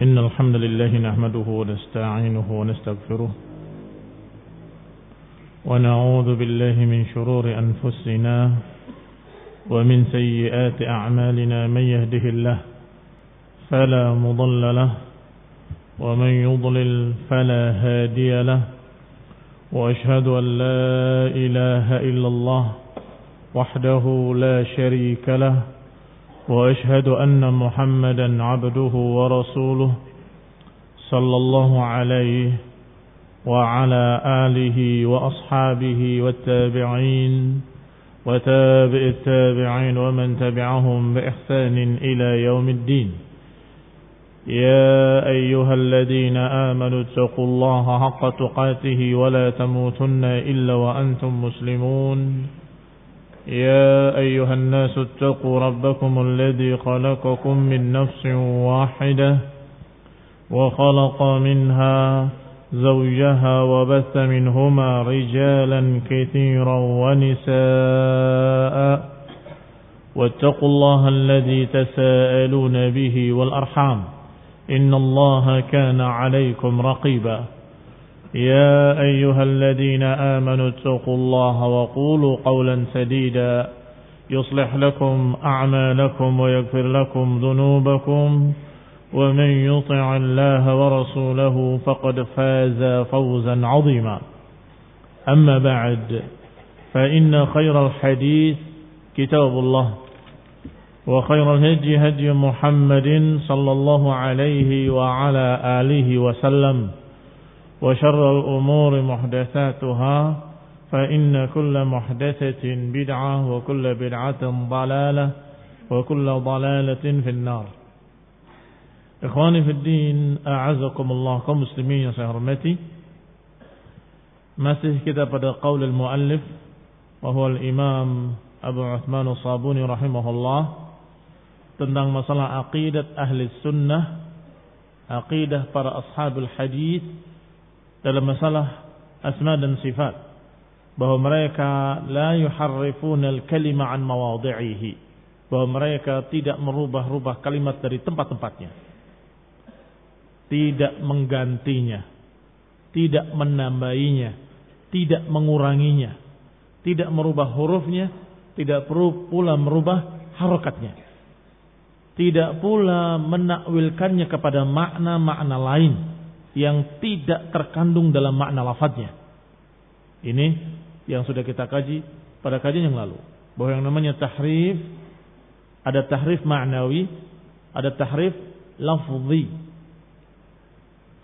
إن الحمد لله نحمده ونستعينه ونستغفره ونعوذ بالله من شرور أنفسنا ومن سيئات أعمالنا من يهده الله فلا مضل له ومن يضلل فلا هادي له وأشهد أن لا إله إلا الله وحده لا شريك له وأشهد أن محمدا عبده ورسوله صلى الله عليه وعلى آله وأصحابه والتابعين وتابع التابعين ومن تبعهم بإحسان إلى يوم الدين. يا أيها الذين آمنوا اتقوا الله حق تقاته ولا تموتن إلا وأنتم مسلمون. يا أيها الناس اتقوا ربكم الذي خلقكم من نفس واحدة وخلق منها زوجها وبث منهما رجالا كثيرا ونساء واتقوا الله الذي تساءلون به والأرحام إن الله كان عليكم رقيبا. يا أيها الذين آمنوا اتقوا الله وقولوا قولا سديدا يصلح لكم أعمالكم ويغفر لكم ذنوبكم ومن يطع الله ورسوله فقد فاز فوزا عظيما. أما بعد فإن خير الحديث كتاب الله وخير الهدي هدي محمد صلى الله عليه وعلى آله وسلم وشر الأمور محدثاتها فإن كل محدثة بدعة وكل بدعة ضلالة وكل ضلالة في النار. Ikhwani fi din, a'azakumullah, kaum muslimin yang saya hormati. Masih kita pada qaul al-muallif wa huwa al-imam Abu Uthman as-Sabuni rahimahullah tentang masalah aqidat ahli sunnah, aqidah para ashabul hadis dalam masalah asma dan sifat, bahwa mereka la yuharrifuna al-kalima an mawadhi'ihi, bahwa mereka tidak merubah-rubah kalimat dari tempat-tempatnya, tidak menggantinya, tidak menambahinya, tidak menguranginya, tidak merubah hurufnya, tidak perlu pula merubah harokatnya, tidak pula menakwilkannya kepada makna-makna lain yang tidak terkandung dalam makna lafadznya. Ini yang sudah kita kaji pada kajian yang lalu, bahwa yang namanya tahrif, ada tahrif ma'nawi, ada tahrif lafzi.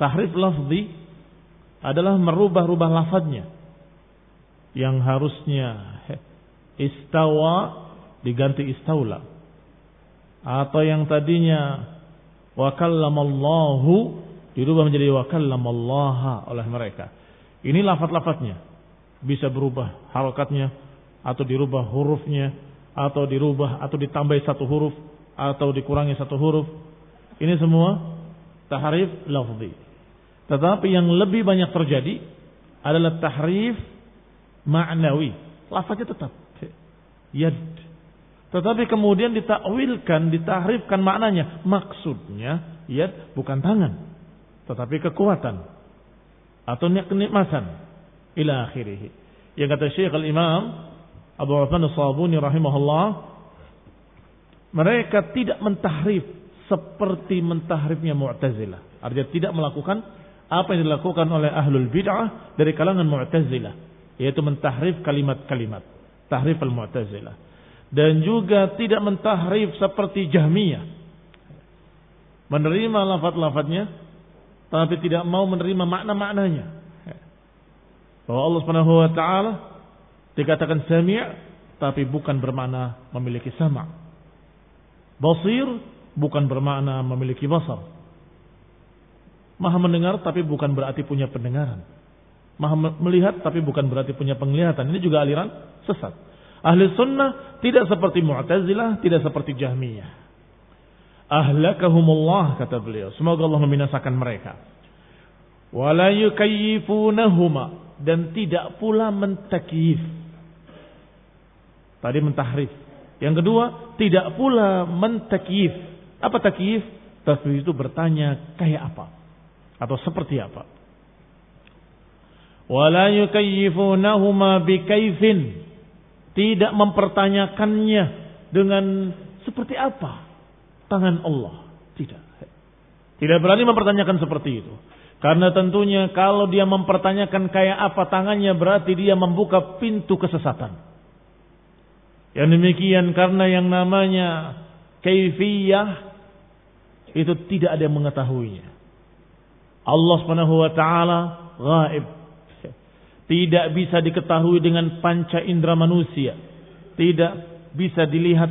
Tahrif lafzi adalah merubah-rubah lafadznya, yang harusnya istawa diganti istaula, atau yang tadinya wa kallamallahu dirubah menjadi wa kallamallaha oleh mereka. Ini lafaz-lafaznya bisa berubah harokatnya, atau dirubah hurufnya, atau dirubah atau ditambahi satu huruf, atau dikurangi satu huruf. Ini semua tahrif lafzi. Tetapi yang lebih banyak terjadi adalah tahrif ma'nawi. Lafaznya tetap yad, tetapi kemudian ditakwilkan, ditahrifkan maknanya. Maksudnya yad bukan tangan, tetapi kekuatan atau kenikmatan ila akhirih. Yang kata Syekh al-Imam Abu Uthman as-Sabuni rahimahullah, mereka tidak mentahrif seperti mentahrifnya Mu'tazilah. Artinya tidak melakukan apa yang dilakukan oleh ahlul bid'ah dari kalangan Mu'tazilah, yaitu mentahrif kalimat-kalimat, tahrif al-Mu'tazilah. Dan juga tidak mentahrif seperti Jahmiyah, menerima lafaz-lafaznya tapi tidak mau menerima makna-maknanya. Bahwa Allah Subhanahu wa taala dikatakan sami' tapi bukan bermakna memiliki sama'. Basir bukan bermakna memiliki basar. Maha mendengar tapi bukan berarti punya pendengaran. Maha melihat tapi bukan berarti punya penglihatan. Ini juga aliran sesat. Ahli sunnah tidak seperti Mu'tazilah, tidak seperti Jahmiyah. Ahlakahumullah, kata beliau, semoga Allah membinasakan mereka. Wala yukayyifunahuma, dan tidak pula mentakyif. Tadi mentahrif. Yang kedua, tidak pula mentakyif. Apa takyif? Tapi itu bertanya kayak apa atau seperti apa. Wala yukayyifunahuma bikaifin, tidak mempertanyakannya dengan seperti apa tangan Allah. Tidak berani mempertanyakan seperti itu. Karena tentunya kalau dia mempertanyakan kayak apa tangannya, berarti dia membuka pintu kesesatan. Yang demikian karena yang namanya kaifiyah itu tidak ada yang mengetahuinya. Allah Subhanahu wa taala ghaib. Tidak bisa diketahui dengan panca indera manusia. Tidak bisa dilihat,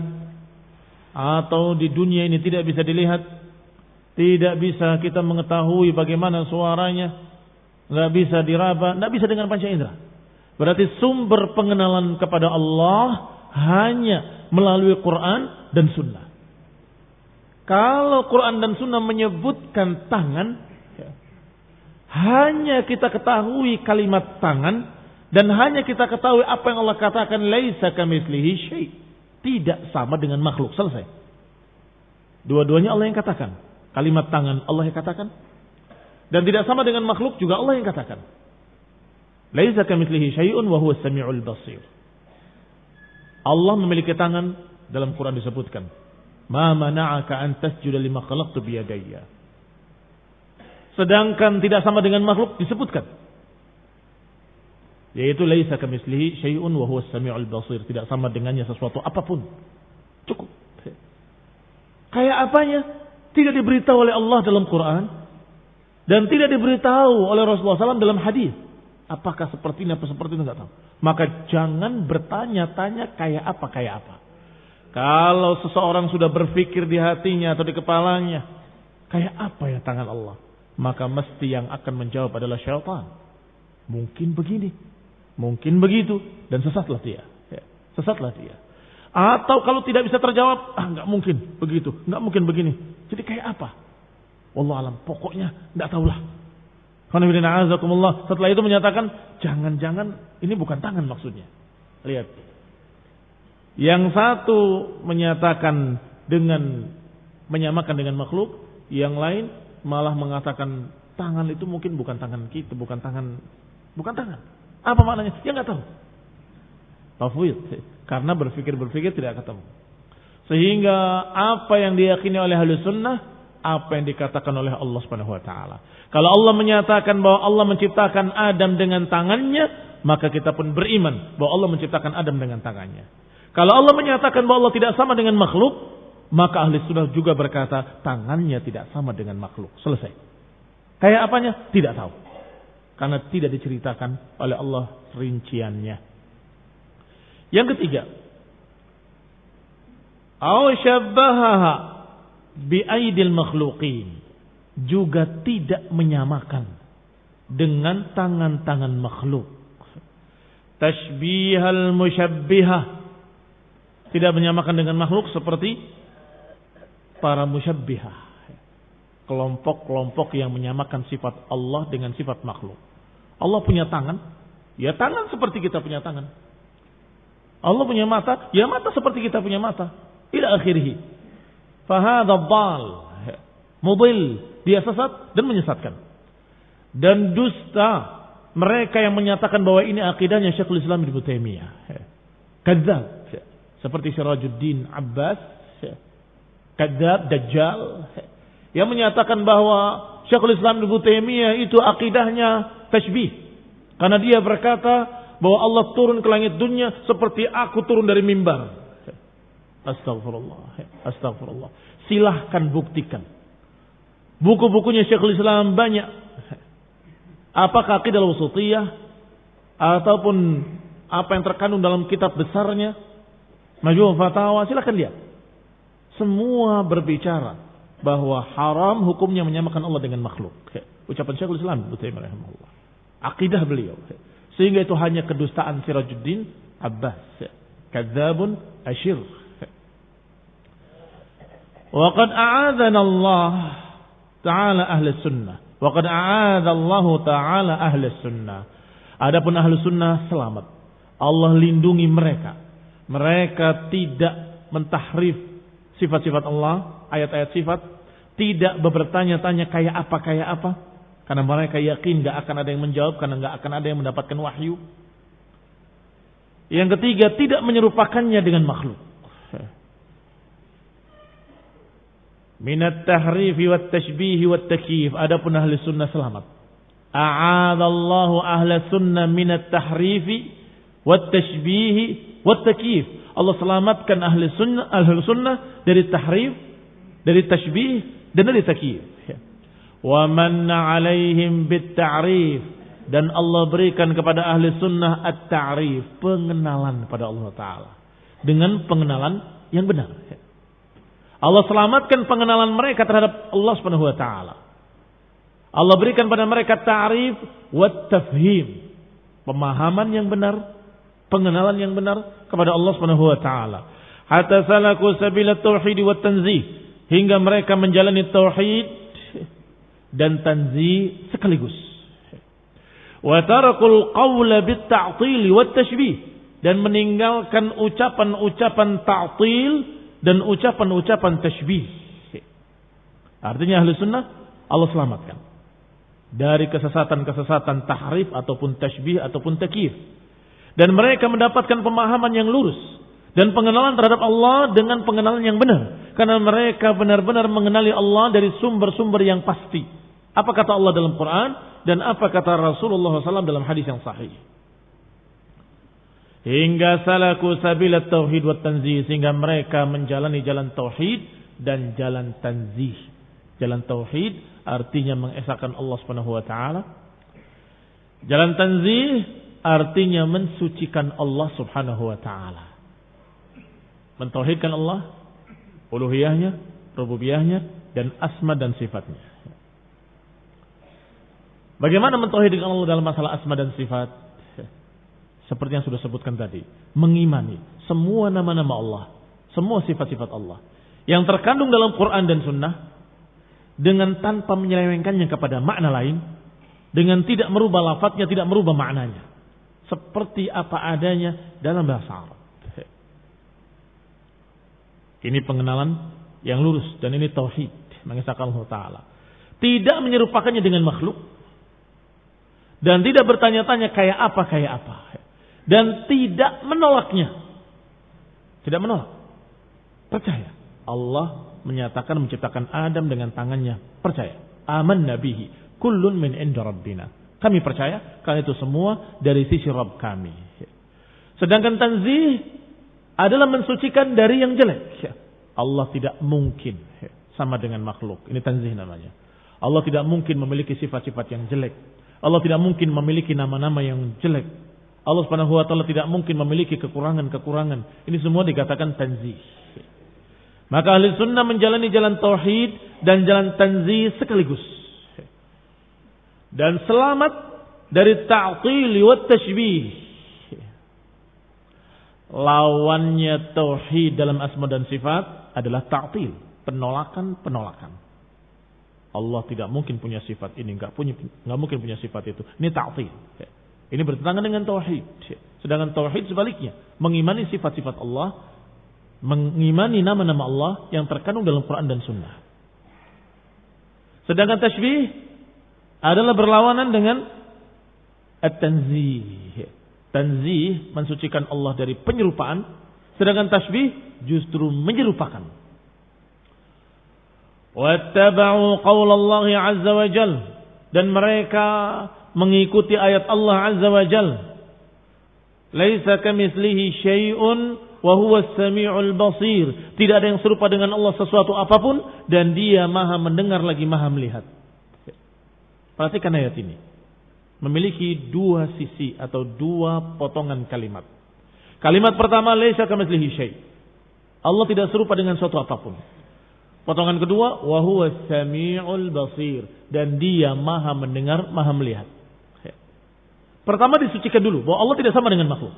atau di dunia ini tidak bisa dilihat. Tidak bisa kita mengetahui bagaimana suaranya. Tidak bisa diraba, tidak bisa dengan panca indera. Berarti sumber pengenalan kepada Allah hanya melalui Quran dan Sunnah. Kalau Quran dan Sunnah menyebutkan tangan, hanya kita ketahui kalimat tangan, dan hanya kita ketahui apa yang Allah katakan, laisa kamitslihi syai', tidak sama dengan makhluk. Selesai. Dua-duanya Allah yang katakan. Kalimat tangan Allah yang katakan, dan tidak sama dengan makhluk juga Allah yang katakan. Laisa kamitslihi syai'un wa huwas samiul basir. Allah memiliki tangan, dalam Quran disebutkan, ma mana'aka an tasjuda lima khalaqtu biyadayya. Sedangkan tidak sama dengan makhluk disebutkan, yaitu laisa kamitslihi syai'un wa huwas samiul basir, tidak sama dengannya sesuatu apapun. Cukup. Kayak apanya? Tidak diberitahu oleh Allah dalam Quran, dan tidak diberitahu oleh Rasulullah SAW dalam hadis. Apakah seperti ini, apa seperti itu, enggak tahu. Maka jangan bertanya-tanya kayak apa. Kalau seseorang sudah berpikir di hatinya atau di kepalanya, kayak apa ya tangan Allah, maka mesti yang akan menjawab adalah syaitan. Mungkin begini, mungkin begitu, dan sesatlah dia. Sesatlah dia. Atau kalau tidak bisa terjawab, enggak mungkin begitu, enggak mungkin begini. Jadi kayak apa? Wallahu alam, pokoknya enggak tahulah. Setelah itu menyatakan, jangan-jangan ini bukan tangan maksudnya. Lihat. Yang satu menyatakan dengan menyamakan dengan makhluk, yang lain malah mengatakan tangan itu mungkin bukan tangan kita, bukan tangan. Apa maknanya? Ya enggak tahu. Tafwid. Karena berpikir tidak ketemu. Sehingga apa yang diyakini oleh Ahlus Sunnah, apa yang dikatakan oleh Allah Subhanahu wa taala. Kalau Allah menyatakan bahwa Allah menciptakan Adam dengan tangannya, maka kita pun beriman bahwa Allah menciptakan Adam dengan tangannya. Kalau Allah menyatakan bahwa Allah tidak sama dengan makhluk, maka Ahlus Sunnah juga berkata tangannya tidak sama dengan makhluk. Selesai. Kayak apanya? Tidak tahu. Karena tidak diceritakan oleh Allah rinciannya. Yang ketiga, aw syabbahaha bi aidil makhluqin, juga tidak menyamakan dengan tangan-tangan makhluk. Tashbihal musyabbihah, tidak menyamakan dengan makhluk seperti para musyabbihah, kelompok-kelompok yang menyamakan sifat Allah dengan sifat makhluk. Allah punya tangan, ya tangan seperti kita punya tangan. Allah punya mata, ya mata seperti kita punya mata. Ila akhirih. Fahadha dhal, mudil, dia sesat dan menyesatkan. Dan dusta mereka yang menyatakan bahwa ini akidahnya Syekhul Islam Ibnu Taimiyah. Kadzdzab, seperti Sirajuddin Abbas, kadzdzab, dajjal, yang menyatakan bahwa Syekhul Islam Ibnu Taimiyah itu akidahnya tashbih. Karena dia berkata bahwa Allah turun ke langit dunia seperti aku turun dari mimbar. Astagfirullah. Silahkan buktikan. Buku-bukunya Syekhul Islam banyak. Apakah Aqidah Al-Wasithiyah ataupun apa yang terkandung dalam kitab besarnya Majmu' Fatawa, silahkan lihat. Semua berbicara bahwa haram hukumnya menyamakan Allah dengan makhluk. Ucapan Syekhul Islam Ibnu Taimiyah rahimahullah. Akidah beliau. Sehingga itu hanya kedustaan Sirajuddin Abbas. Kadzabun asyir. Wa qad a'adzana Allah ta'ala ahli sunnah. Wa qad a'adza Allah ta'ala ahli sunnah. Adapun ahli sunnah selamat. Allah lindungi mereka. Mereka tidak mentahrif sifat-sifat Allah, ayat-ayat sifat, Tidak bertanya-tanya kayak apa. Karena mereka yakin gak akan ada yang menjawab, karena gak akan ada yang mendapatkan wahyu. Yang ketiga, tidak menyerupakannya dengan makhluk. Minat tahrifi wat tashbihi wat takyif. Adapun ahli sunnah selamat. A'adallahu ahli sunnah minat tahrifi wat tashbihi wat takyif. Allah selamatkan ahli sunnah dari tahrif, dari tashbih, dan dari takyif. Wa manna alaihim bit ta'rif, dan Allah berikan kepada ahli sunnah at-ta'rif, pengenalan pada Allah Ta'ala dengan pengenalan yang benar. Allah selamatkan pengenalan mereka terhadap Allah Subhanahu wa Ta'ala. Allah berikan pada mereka ta'rif wa tafhim, pemahaman yang benar, pengenalan yang benar kepada Allah Subhanahu wa Ta'ala. Hatta salaku sabila tauhid wa tanzih, hingga mereka menjalani tauhid dan tanzih sekaligus. Wa tarakul qawla bit ta'til wa tashbih, dan meninggalkan ucapan-ucapan ta'til dan ucapan-ucapan tashbih. Artinya ahli sunnah Allah selamatkan dari kesesatan-kesesatan tahrif ataupun tashbih ataupun takyif, dan mereka mendapatkan pemahaman yang lurus dan pengenalan terhadap Allah dengan pengenalan yang benar, karena mereka benar-benar mengenali Allah dari sumber-sumber yang pasti. Apa kata Allah dalam Quran dan apa kata Rasulullah SAW dalam hadis yang sahih. Hingga salaku sabilat tauhid wa tanzih, sehingga mereka menjalani jalan tauhid dan jalan tanzih. Jalan tauhid artinya mengesahkan Allah Subhanahu wa Ta'ala. Jalan tanzih artinya mensucikan Allah Subhanahu wa Ta'ala. Mentauhidkan Allah, uluhiyahnya, rububiyahnya, dan asma dan sifatnya. Bagaimana mentauhidkan Allah dalam masalah asma dan sifat? Seperti yang sudah sebutkan tadi, mengimani semua nama-nama Allah, semua sifat-sifat Allah yang terkandung dalam Quran dan Sunnah, dengan tanpa menyelewengkannya kepada makna lain, dengan tidak merubah lafadznya, tidak merubah maknanya, seperti apa adanya dalam bahasa Arab. Ini pengenalan yang lurus, dan ini tauhid, mengesahkan Allah Ta'ala. Tidak menyerupakannya dengan makhluk, dan tidak bertanya-tanya kayak apa, dan tidak menolaknya. Tidak menolak. Percaya. Allah menyatakan menciptakan Adam dengan tangannya. Percaya. Amanna bihi kullun min inda rabbina. Kami percaya karena itu semua dari sisi Rabb kami. Sedangkan tanzih adalah mensucikan dari yang jelek. Allah tidak mungkin sama dengan makhluk. Ini tanzih namanya. Allah tidak mungkin memiliki sifat-sifat yang jelek. Allah tidak mungkin memiliki nama-nama yang jelek. Allah Subhanahu wa Ta'ala tidak mungkin memiliki kekurangan-kekurangan. Ini semua dikatakan tanzih. Maka ahli sunnah menjalani jalan tauhid dan jalan tanzih sekaligus. Dan selamat dari ta'til wa tashbih. Lawannya tauhid dalam asma dan sifat adalah ta'til, penolakan. Allah tidak mungkin punya sifat ini, enggak mungkin punya sifat itu. Ini ta'til. Ini bertentangan dengan tauhid. Sedangkan tauhid sebaliknya, mengimani sifat-sifat Allah, mengimani nama-nama Allah yang terkandung dalam Quran dan Sunnah. Sedangkan tashbih adalah berlawanan dengan at-tanzih. Tanzih mensucikan Allah dari penyerupaan, sedangkan tashbih justru menyerupakan. Wattaba'u qaulallahi azza wa jal, dan mereka mengikuti ayat Allah azza wa jal. Laisa kamitslihi syai'un wa huwas samiul basir. Tidak ada yang serupa dengan Allah sesuatu apapun, dan Dia Maha mendengar lagi Maha melihat. Perhatikan ayat ini. Memiliki dua sisi atau dua potongan kalimat. Kalimat pertama, laisa kamitslihi syai'. Allah tidak serupa dengan sesuatu apapun. Potongan kedua, wa huwas samiul basir, dan Dia Maha mendengar, Maha melihat. Pertama disucikan dulu bahwa Allah tidak sama dengan makhluk.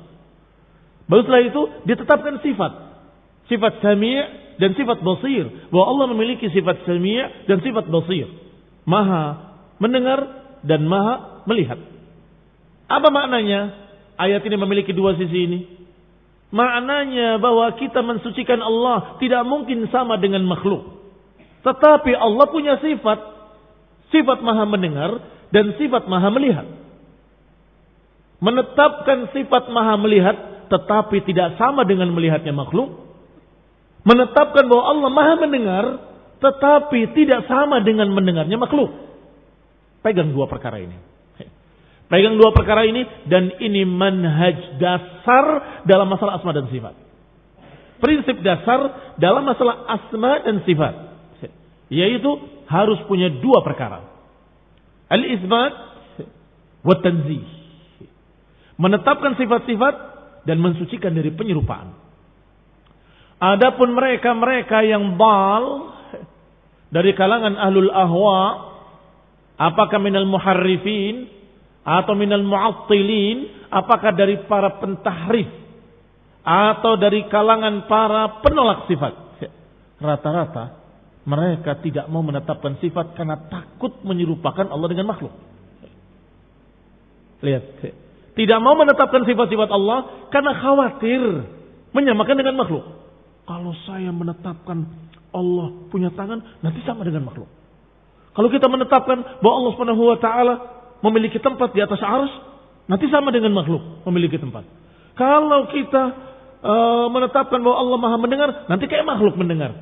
Baru setelah itu ditetapkan sifat sami' dan sifat basir, bahwa Allah memiliki sifat sami' dan sifat basir, Maha mendengar dan Maha melihat. Apa maknanya? Ayat ini memiliki dua sisi ini. Maknanya bahwa kita mensucikan Allah tidak mungkin sama dengan makhluk. Tetapi Allah punya sifat maha mendengar dan sifat maha melihat. Menetapkan sifat maha melihat tetapi tidak sama dengan melihatnya makhluk. Menetapkan bahwa Allah maha mendengar tetapi tidak sama dengan mendengarnya makhluk. Pegang dua perkara ini. Pegang dua perkara ini dan ini manhaj dasar dalam masalah asma dan sifat. Prinsip dasar dalam masalah asma dan sifat. Yaitu harus punya dua perkara. Al-isbat wa tanzih. Menetapkan sifat-sifat dan mensucikan dari penyerupaan. Adapun mereka-mereka yang bal dari kalangan ahlul ahwa, apakah minal muharrifin atau minal mu'attilin, apakah dari para pentahrif atau dari kalangan para penolak sifat, rata-rata mereka tidak mau menetapkan sifat karena takut menyerupakan Allah dengan makhluk. Lihat, tidak mau menetapkan sifat-sifat Allah karena khawatir menyamakan dengan makhluk. Kalau saya menetapkan Allah punya tangan, nanti sama dengan makhluk. Kalau kita menetapkan bahwa Allah Subhanahu wa taala memiliki tempat di atas arsy, nanti sama dengan makhluk memiliki tempat. Kalau kita menetapkan bahwa Allah Maha mendengar, nanti kayak makhluk mendengar.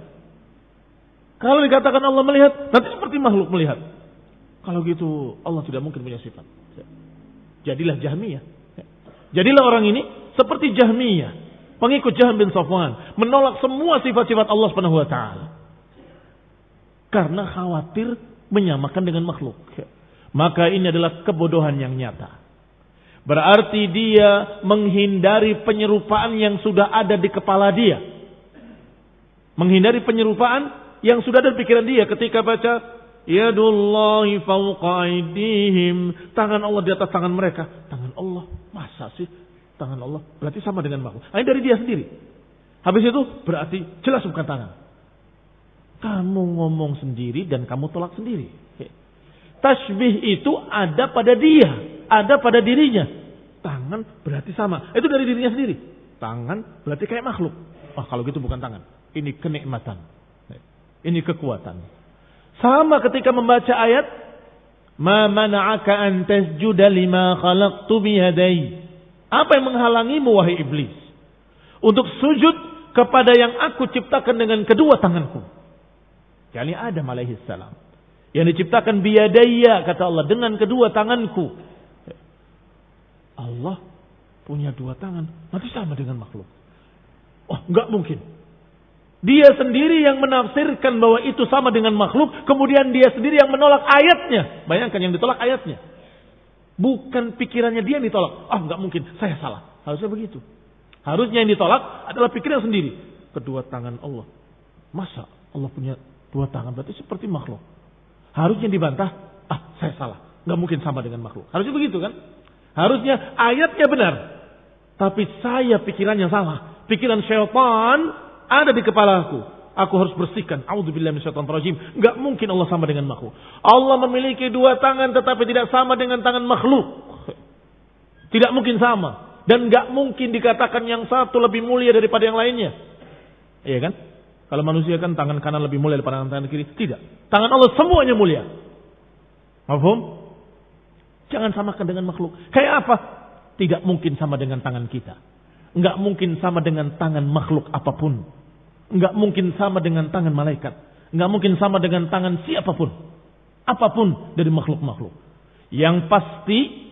Kalau dikatakan Allah melihat, nanti seperti makhluk melihat. Kalau gitu Allah tidak mungkin punya sifat. Jadilah Jahmiyah. Jadilah orang ini seperti Jahmiyah, pengikut Jahm bin Safwan, menolak semua sifat-sifat Allah Subhanahu wa taala. Karena khawatir menyamakan dengan makhluk. Maka ini adalah kebodohan yang nyata. Berarti dia menghindari penyerupaan yang sudah ada di kepala dia. Menghindari penyerupaan yang sudah ada di pikiran dia ketika baca yadullahi fawqa aydihim, tangan Allah di atas tangan mereka. Tangan Allah, masa sih tangan Allah? Berarti sama dengan makhluk. Ini dari dia sendiri. Habis itu berarti jelas bukan tangan. Kamu ngomong sendiri dan kamu tolak sendiri. Tasbih itu ada pada dia, ada pada dirinya. Tangan berarti sama. Itu dari dirinya sendiri. Tangan berarti kayak makhluk. Oh, kalau gitu bukan tangan. Ini kenikmatan. Ini kekuatan. Sama ketika membaca ayat, "Ma mana'aka an tasjuda lima khalaqtu biyadai." Apa yang menghalangimu wahai iblis untuk sujud kepada yang aku ciptakan dengan kedua tanganku? Yani Adam alaihi salam. Yang diciptakan biyadaya, kata Allah, dengan kedua tanganku. Allah punya dua tangan, nanti sama dengan makhluk. Oh, enggak mungkin. Dia sendiri yang menafsirkan bahwa itu sama dengan makhluk, kemudian dia sendiri yang menolak ayatnya. Bayangkan yang ditolak ayatnya. Bukan pikirannya dia yang ditolak. Ah, enggak mungkin, saya salah. Harusnya begitu. Harusnya yang ditolak adalah pikiran sendiri. Kedua tangan Allah. Masa Allah punya dua tangan? Berarti seperti makhluk. Harusnya dibantah, ah saya salah, nggak mungkin sama dengan makhluk. Harusnya begitu kan? Harusnya ayatnya benar, tapi saya pikirannya salah. Pikiran syaitan ada di kepalaku. Aku harus bersihkan. A'udzubillahi minasyaitonir rajim. Nggak mungkin Allah sama dengan makhluk. Allah memiliki dua tangan, tetapi tidak sama dengan tangan makhluk. Tidak mungkin sama, dan nggak mungkin dikatakan yang satu lebih mulia daripada yang lainnya. Iya kan? Kalau manusia kan tangan kanan lebih mulia daripada tangan kiri. Tidak. Tangan Allah semuanya mulia. Paham? Jangan samakan dengan makhluk. Kayak apa? Tidak mungkin sama dengan tangan kita. Enggak mungkin sama dengan tangan makhluk apapun. Enggak mungkin sama dengan tangan malaikat. Enggak mungkin sama dengan tangan siapapun. Apapun dari makhluk-makhluk. Yang pasti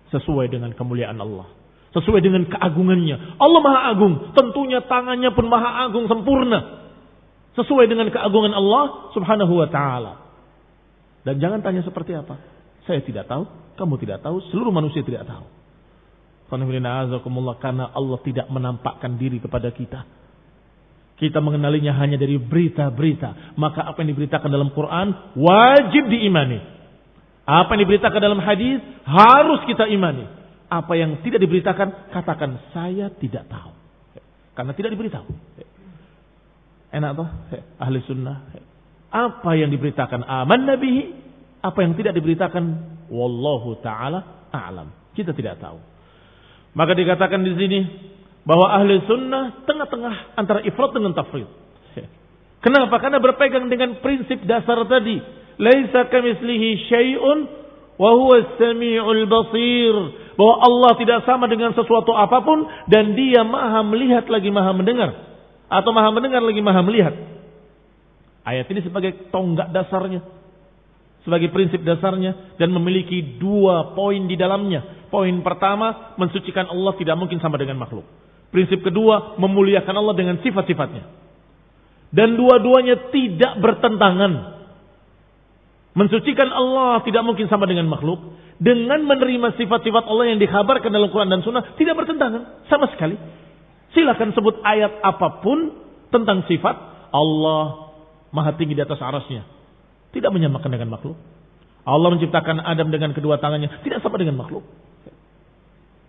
sesuai dengan kemuliaan Allah. Sesuai dengan keagungannya. Allah Maha Agung. Tentunya tangannya pun Maha Agung sempurna. Sesuai dengan keagungan Allah Subhanahu wa ta'ala. Dan jangan tanya seperti apa. Saya tidak tahu. Kamu tidak tahu. Seluruh manusia tidak tahu. Karena Allah tidak menampakkan diri kepada kita. Kita mengenalinya hanya dari berita-berita. Maka apa yang diberitakan dalam Quran wajib diimani. Apa yang diberitakan dalam hadis harus kita imani. Apa yang tidak diberitakan, katakan saya tidak tahu. Karena tidak diberitahu. Enak toh? Ahli sunnah. Apa yang diberitakan aman nabihi, apa yang tidak diberitakan wallahu taala a'lam. Kita tidak tahu. Maka dikatakan di sini bahwa ahli sunnah tengah-tengah antara ifrat dengan tafrid. Kenapa? Karena berpegang dengan prinsip dasar tadi. Laisa kamitslihi syai'un wa huwa as-sami'ul basir. Bahwa Allah tidak sama dengan sesuatu apapun dan Dia Maha melihat lagi Maha mendengar, atau Maha mendengar lagi Maha melihat. Ayat ini sebagai tonggak dasarnya, sebagai prinsip dasarnya, dan memiliki 2 poin di dalamnya. Poin pertama, mensucikan Allah tidak mungkin sama dengan makhluk. Prinsip kedua, memuliakan Allah dengan sifat-sifatnya. Dan dua-duanya tidak bertentangan. Mensucikan Allah tidak mungkin sama dengan makhluk. Dengan menerima sifat-sifat Allah yang dikhabarkan dalam Quran dan Sunnah tidak bertentangan sama sekali. Silakan sebut ayat apapun tentang sifat Allah Maha tinggi di atas arasnya, tidak menyamakan dengan makhluk. Allah menciptakan Adam dengan kedua tangannya, tidak sama dengan makhluk.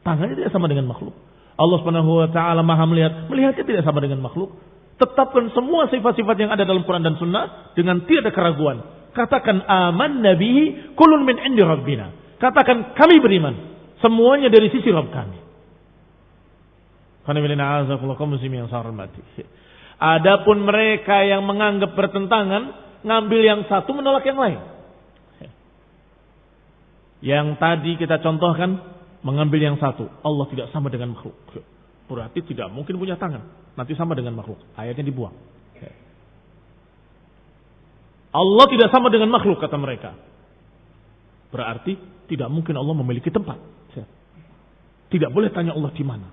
Tangannya tidak sama dengan makhluk. Allah Subhanahu wa taala Maha melihat, melihatnya tidak sama dengan makhluk. Tetapkan semua sifat-sifat yang ada dalam Quran dan Sunnah dengan tiada keraguan. Katakan amanna bihi kullun min indi rabbina. Katakan kami beriman, semuanya dari sisi Rabb kami. Adapun mereka yang menganggap bertentangan, ngambil yang satu menolak yang lain. Yang tadi kita contohkan, mengambil yang satu, Allah tidak sama dengan makhluk. Berarti tidak mungkin punya tangan, nanti sama dengan makhluk. Ayatnya dibuang. Allah tidak sama dengan makhluk, kata mereka. Berarti tidak mungkin Allah memiliki tempat. Tidak boleh tanya Allah di mana.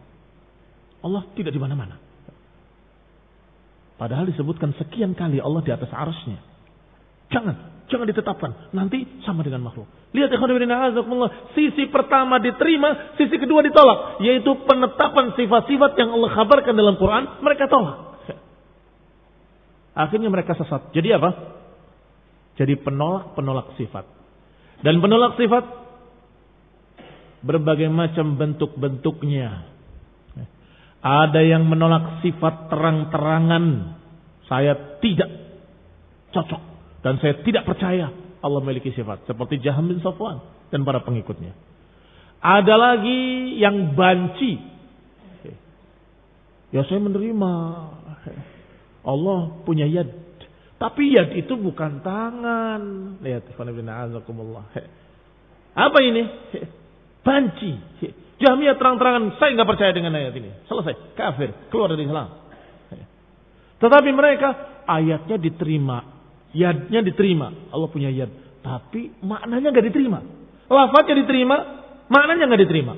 Allah tidak di mana-mana. Padahal disebutkan sekian kali Allah di atas arasnya. Jangan ditetapkan. Nanti sama dengan makhluk. Lihat sisi pertama diterima, sisi kedua ditolak. Yaitu penetapan sifat-sifat yang Allah kabarkan dalam Quran, mereka tolak. Akhirnya mereka sesat. Jadi apa? Jadi penolak sifat. Dan penolak sifat berbagai macam bentuk-bentuknya. Ada yang menolak sifat terang-terangan. Saya tidak cocok dan saya tidak percaya Allah memiliki sifat. Seperti Jaham bin Safwan dan para pengikutnya. Ada lagi yang banci. Ya saya menerima Allah punya yad. Tapi yad itu bukan tangan. Lihat. Apa ini? Banci. Jahmiyah terang-terangan, saya nggak percaya dengan ayat ini. Selesai, kafir, keluar dari Islam. Tetapi mereka ayatnya diterima, yadnya diterima. Allah punya yad, tapi maknanya nggak diterima. Lafaznya diterima, maknanya nggak diterima.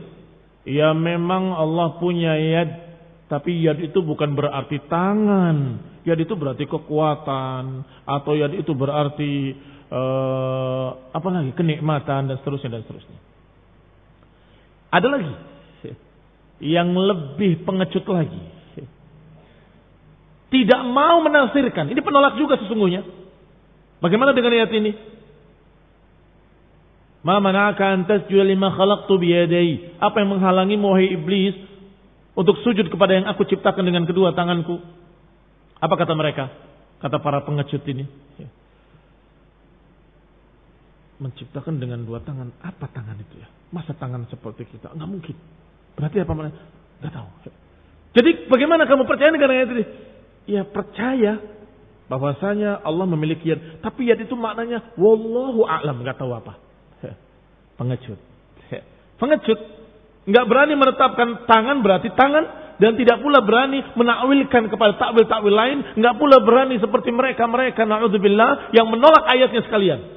Ya memang Allah punya yad, tapi yad itu bukan berarti tangan. Yad itu berarti kekuatan, atau yad itu berarti kenikmatan dan seterusnya. Ada lagi yang lebih pengecut lagi. Tidak mau menafsirkan. Ini penolak juga sesungguhnya. Bagaimana dengan ayat ini? Ma mana'aka an tasjuda lima khalaqtu biyadai. Apa yang menghalangi wahai iblis untuk sujud kepada yang aku ciptakan dengan kedua tanganku? Apa kata mereka? Kata para pengecut ini. Menciptakan dengan dua tangan. Apa tangan itu ya? Masa tangan seperti kita? Enggak mungkin. Berarti apa mana? Enggak tahu. Jadi bagaimana kamu percaya dengan ayat ini? Ya percaya bahwasanya Allah memiliki yad. Tapi yad itu maknanya wallahu a'lam. Enggak tahu apa. Pengecut. Pengecut. Enggak berani menetapkan tangan berarti tangan. Dan tidak pula berani menakwilkan kepada takwil-takwil lain. Enggak pula berani seperti mereka na'udzubillah yang menolak ayatnya sekalian.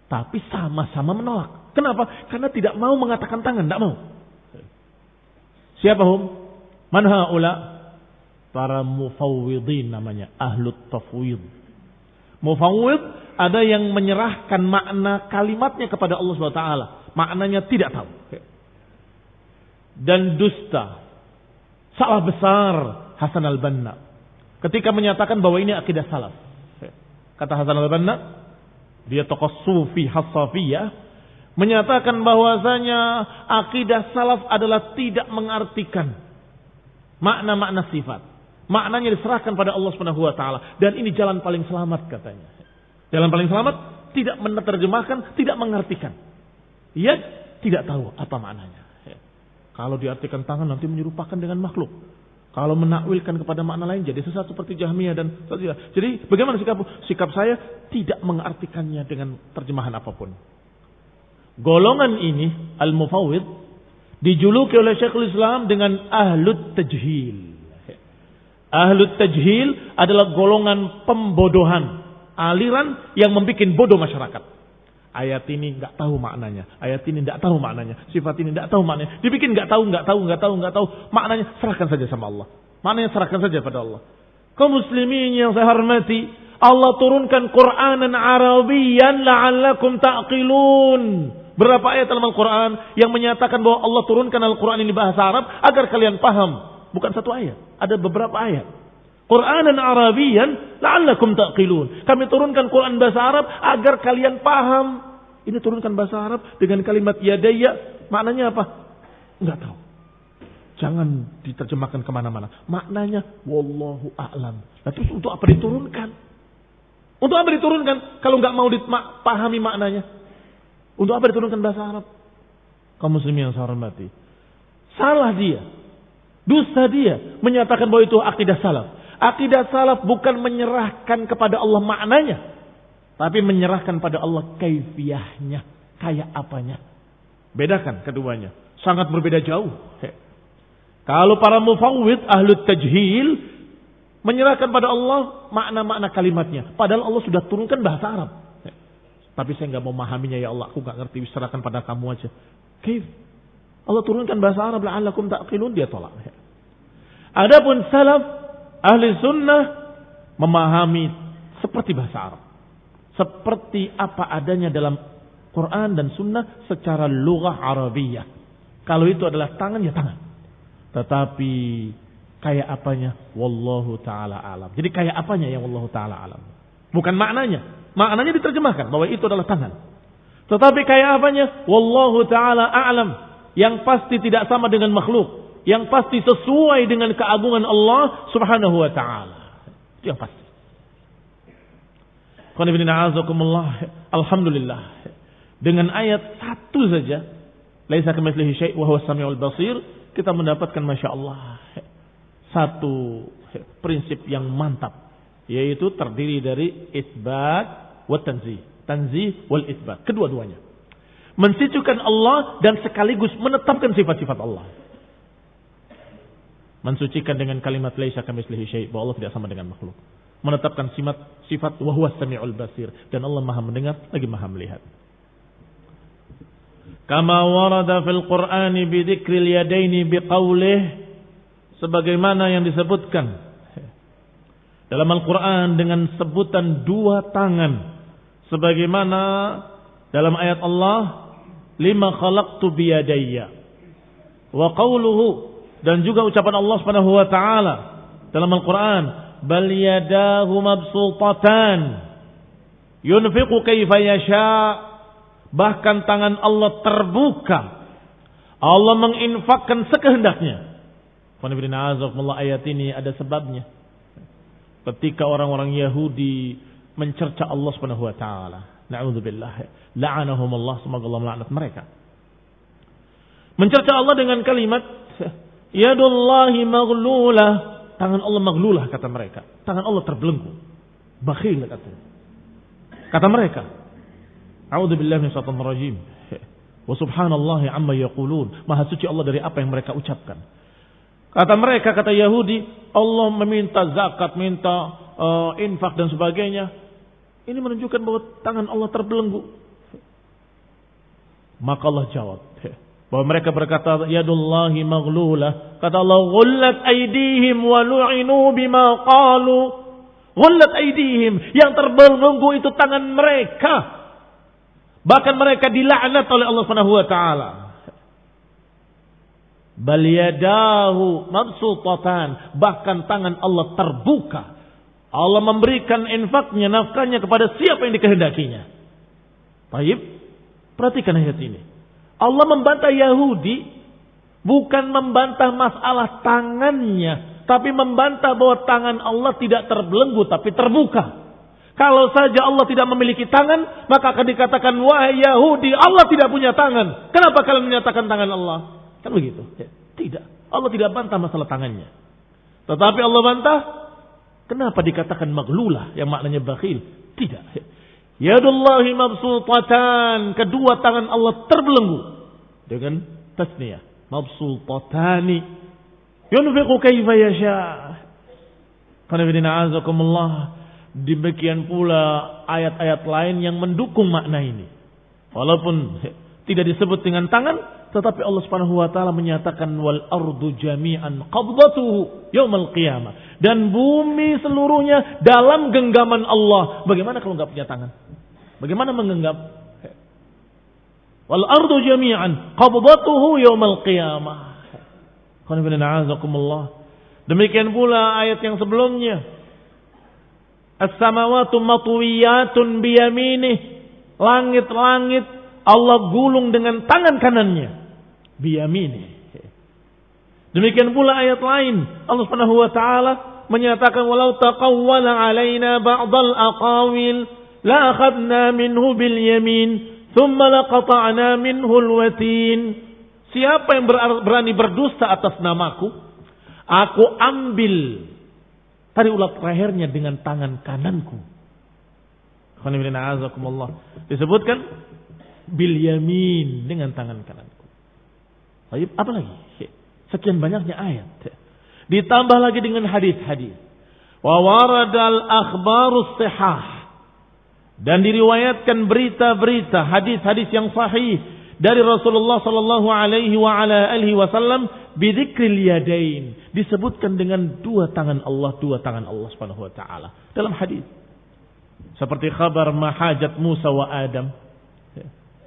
Tapi sama-sama menolak. Kenapa? Karena tidak mau mengatakan tangan, tidak mau. Siapa hum? Man haula? Para mufawwidin namanya, ahlut tafwid. Mufawwid ada yang menyerahkan makna kalimatnya kepada Allah SWT. Maknanya tidak tahu. Dan dusta. Salah besar Hasan al-Banna ketika menyatakan bahwa ini akidah salaf. Kata Hasan al-Banna, dia tokoh sufi Hassafiyah, menyatakan bahwasanya akidah salaf adalah tidak mengartikan makna-makna sifat. Maknanya diserahkan pada Allah Subhanahu wa taala dan ini jalan paling selamat katanya. Jalan paling selamat tidak menerjemahkan, tidak mengartikan. Ia tidak tahu apa maknanya. Kalau diartikan tangan nanti menyerupakan dengan makhluk. Kalau menakwilkan kepada makna lain jadi sesat seperti Jahmiyah dan Mu'tazilah. Jadi bagaimana sikapmu? Sikap saya tidak mengartikannya dengan terjemahan apapun. Golongan ini al-mufawwid dijuluki oleh Syekhul Islam dengan ahlut tajhil. Ahlut tajhil adalah golongan pembodohan, aliran yang membuat bodoh masyarakat. Ayat ini nggak tahu maknanya, ayat ini nggak tahu maknanya, sifat ini nggak tahu maknanya, dibikin nggak tahu maknanya, serahkan saja sama Allah. Maknanya serahkan saja pada Allah. Kaum muslimin yang saya hormati, Allah turunkan Qur'anan Arabiyyan la'allakum ta'qilun. Berapa ayat dalam Al-Quran yang menyatakan bahwa Allah turunkan Al-Quran ini bahasa Arab agar kalian paham? Bukan satu ayat, ada beberapa ayat. Qur'anan Arabiyyan la'allakum ta'qilun. Kami turunkan Quran bahasa Arab agar kalian paham. Ini turunkan bahasa Arab dengan kalimat yadayya. Maknanya apa? Enggak tahu. Jangan diterjemahkan kemana-mana. Maknanya wallahu a'lam. Nah, terus untuk apa diturunkan? Untuk apa diturunkan kalau enggak mau dipahami maknanya? Untuk apa diturunkan bahasa Arab? Kaum muslimin yang saya hormati. Salah dia. Dusta dia menyatakan bahwa itu akidah salaf. Akidah salaf bukan menyerahkan kepada Allah maknanya, tapi menyerahkan pada Allah kaifiyahnya, kayak apanya. Bedakan keduanya, sangat berbeda jauh. Kalau para mufawwid ahlut tajhil menyerahkan pada Allah makna-makna kalimatnya, padahal Allah sudah turunkan bahasa Arab. Tapi saya nggak mau memahaminya ya Allah, aku nggak ngerti, serahkan pada kamu aja. Kaif? Allah turunkan bahasa Arab la'allakum ta'qilun, dia tolak. Adapun salaf ahli sunnah memahami seperti bahasa Arab. Seperti apa adanya dalam Quran dan sunnah secara lughah Arabiyah. Kalau itu adalah tangan, ya tangan. Tetapi kayak apanya? Wallahu ta'ala alam. Jadi kayak apanya yang wallahu ta'ala alam. Bukan maknanya. Maknanya diterjemahkan bahwa itu adalah tangan. Tetapi kayak apanya? Wallahu ta'ala a'lam. Yang pasti tidak sama dengan makhluk. Yang pasti sesuai dengan keagungan Allah subhanahu wa ta'ala. Itu yang pasti. Alhamdulillah. Dengan ayat satu saja. Laisa kamitslihi syai' wa huwas samiul basir. Kita mendapatkan Masya Allah. Satu prinsip yang mantap. Yaitu terdiri dari isbat wa tanzih. Tanzih wal isbat. Kedua-duanya. Mensucikan Allah dan sekaligus menetapkan sifat-sifat Allah. Mensucikan dengan kalimat laisa kamitslihi syai', bahwa Allah tidak sama dengan makhluk. Menetapkan sifat wa huwas samiul basir, dan Allah Maha mendengar lagi Maha melihat. Kama warada fil Qur'ani bi dzikril yadaini biqaulih, sebagaimana yang disebutkan dalam Al-Qur'an dengan sebutan dua tangan, sebagaimana dalam ayat Allah lima khalaqtu biyadayya, wa qauluhu, dan juga ucapan Allah Subhanahu wa taala dalam Al-Qur'an, bal yadahu mabsutatan yunfiqu kaifa yasha, bahkan tangan Allah terbuka, Allah menginfakkan sekehendaknya. Ayat ini ada sebabnya. Ketika orang-orang Yahudi mencerca Allah Subhanahu wa taala, na'udzubillah, la'anahumullah, semoga Allah melaknat mereka. Mencerca Allah dengan kalimat yadullahi maghlulah, tangan Allah maghlulah, kata mereka. Tangan Allah terbelenggu, bakhil, kata mereka. A'udzubillahi minasyaitonir rajim. Wa subhanallahi amma yaqulun, maha suci Allah dari apa yang mereka ucapkan. Kata mereka, kata Yahudi, Allah meminta zakat, minta infak dan sebagainya. Ini menunjukkan bahwa tangan Allah terbelenggu. Maka Allah jawab bahwa mereka berkata yadullahi maghlulah, kata Allah, ghullat aydihim wa lu'inu bima qalu. Ghullat aydihim, yang terbelenggu itu tangan mereka, bahkan mereka dilaknat oleh Allah Subhanahu wa taala. Bal yadahu mabsutatan, bahkan tangan Allah terbuka. Allah memberikan infaknya, nafkahnya kepada siapa yang dikehendakinya. Baik, perhatikan ayat ini. Allah membantah Yahudi bukan membantah masalah tangannya, tapi membantah bahwa tangan Allah tidak terbelenggu tapi terbuka. Kalau saja Allah tidak memiliki tangan, maka akan dikatakan, wahai Yahudi, Allah tidak punya tangan. Kenapa kalian menyatakan tangan Allah? Kan begitu. Tidak. Allah tidak bantah masalah tangannya. Tetapi Allah bantah, kenapa dikatakan maghlulah yang maknanya bakhil? Tidak. Yadullahi mabsutatan, kedua tangan Allah terbelenggu dengan tasniyah, mabsutatani yunfiqu kaifa yasha. Qanifidina azakumullah. Demikian pula ayat-ayat lain yang mendukung makna ini. Walaupun tidak disebut dengan tangan, tetapi Allah Subhanahu wa taala menyatakan wal ardu jami'an qabdatuhu yaumal qiyamah, dan bumi seluruhnya dalam genggaman Allah. Bagaimana kalau enggak punya tangan? Bagaimana menggenggam? Wal ardu jami'an qabdatuhu yaumal qiyamah. Qanifidina azakumullah. Demikian pula ayat yang sebelumnya, as-samawatu matwiyatun biyaminih, langit-langit Allah gulung dengan tangan kanannya, biyaminih. Demikian pula ayat lain, Allah Subhanahu wa taala menyatakan walau taqawwala alaina ba'dal aqawil la akhadna minhu bil yamin thumma laqata'na minhu al-watin. Siapa yang berani berdusta atas namaku, aku ambil tarik ulat lehernya dengan tangan kananku. Disebutkan bil yamin, dengan tangan kananku. Baik, apa lagi? Sekian banyaknya ayat. Ditambah lagi dengan hadis-hadis. Wa waradal akhbarus sihah, dan diriwayatkan berita-berita, hadis-hadis yang sahih dari Rasulullah sallallahu alaihi wa ala alihi wasallam bidzikril yadain, disebutkan dengan dua tangan Allah Subhanahu wa taala dalam hadis. Seperti kabar mahajat Musa wa Adam.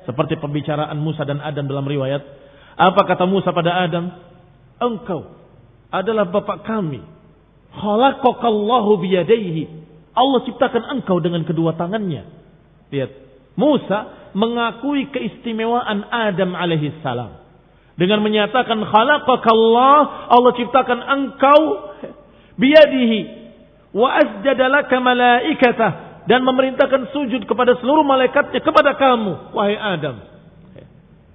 Seperti pembicaraan Musa dan Adam dalam riwayat. Apa kata Musa pada Adam? Engkau adalah bapak kami. Khalaqakallahu biyadaihi. Allah ciptakan engkau dengan kedua tangannya. Lihat, Musa mengakui keistimewaan Adam alaihi salam dengan menyatakan khalaqakallah, Allah ciptakan engkau biyadihi wa asjada laka malaikatah, dan memerintahkan sujud kepada seluruh malaikatnya kepada kamu wahai Adam.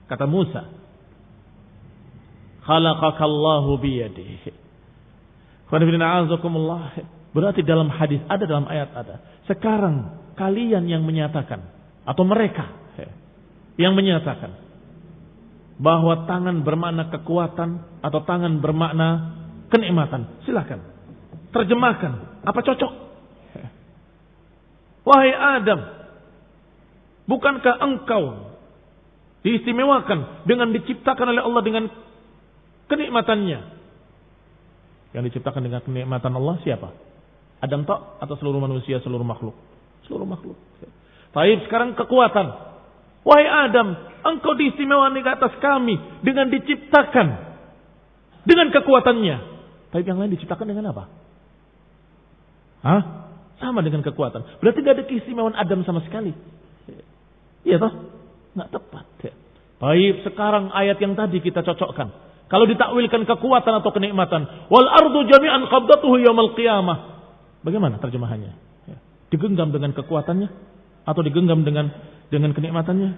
Kata Musa, khalaqakallahu biyadihi. Berarti dalam hadis ada, dalam ayat ada. Sekarang kalian yang menyatakan, atau mereka yang menyatakan bahwa tangan bermakna kekuatan atau tangan bermakna kenikmatan, silakan terjemahkan apa cocok. Wahai Adam, bukankah engkau diistimewakan dengan diciptakan oleh Allah dengan kenikmatannya? Yang diciptakan dengan kenikmatan Allah siapa? Adam tok atau seluruh manusia, seluruh makhluk? Seluruh makhluk. Baik, sekarang kekuatan. Wahai Adam, engkau diistimewakan di atas kami dengan diciptakan dengan kekuatannya. Tapi yang lain diciptakan dengan apa? Hah? Sama dengan kekuatan. Berarti tidak ada keistimewaan Adam sama sekali. Iya toh? Nggak tepat. Baik, sekarang ayat yang tadi kita cocokkan. Kalau ditakwilkan kekuatan atau kenikmatan, wal ardu jami'an qabdatuhu yaumal qiyamah. Bagaimana terjemahannya? Digenggam dengan kekuatannya atau digenggam dengan kenikmatannya?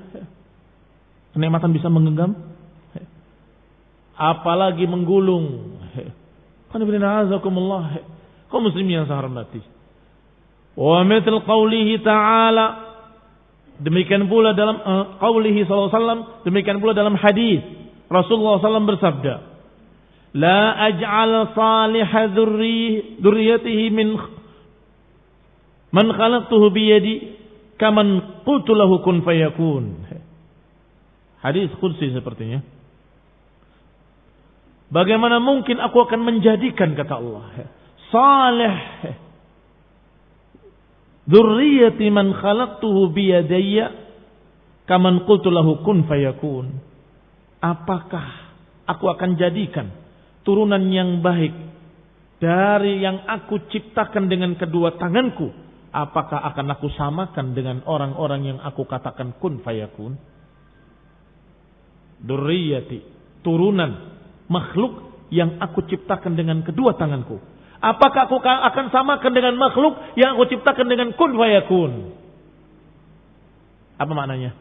Kenikmatan bisa menggenggam, apalagi menggulung. Kaum muslimin yang saya hormati. Wa mithal qawlihi ta'ala, demikian pula dalam qawlihi sallallahu alaihi wasallam, demikian pula dalam hadis Rasulullah SAW bersabda, la aj'al salihah dzurriyyatihi min man khalaqtuhu biyadi kaman qultu lahu kun fayakun. Hadis qudsi sepertinya. Bagaimana mungkin aku akan menjadikan, kata Allah, salih dzurriyyati man khalaqtuhu biyadayya kaman qultu lahu kun fayakun. Apakah aku akan jadikan turunan yang baik dari yang aku ciptakan dengan kedua tanganku? Apakah akan aku samakan dengan orang-orang yang aku katakan kun fayakun? Dzurriyyati, turunan makhluk yang aku ciptakan dengan kedua tanganku. Apakah aku akan samakan dengan makhluk yang aku ciptakan dengan kun fayakun? Apa maknanya?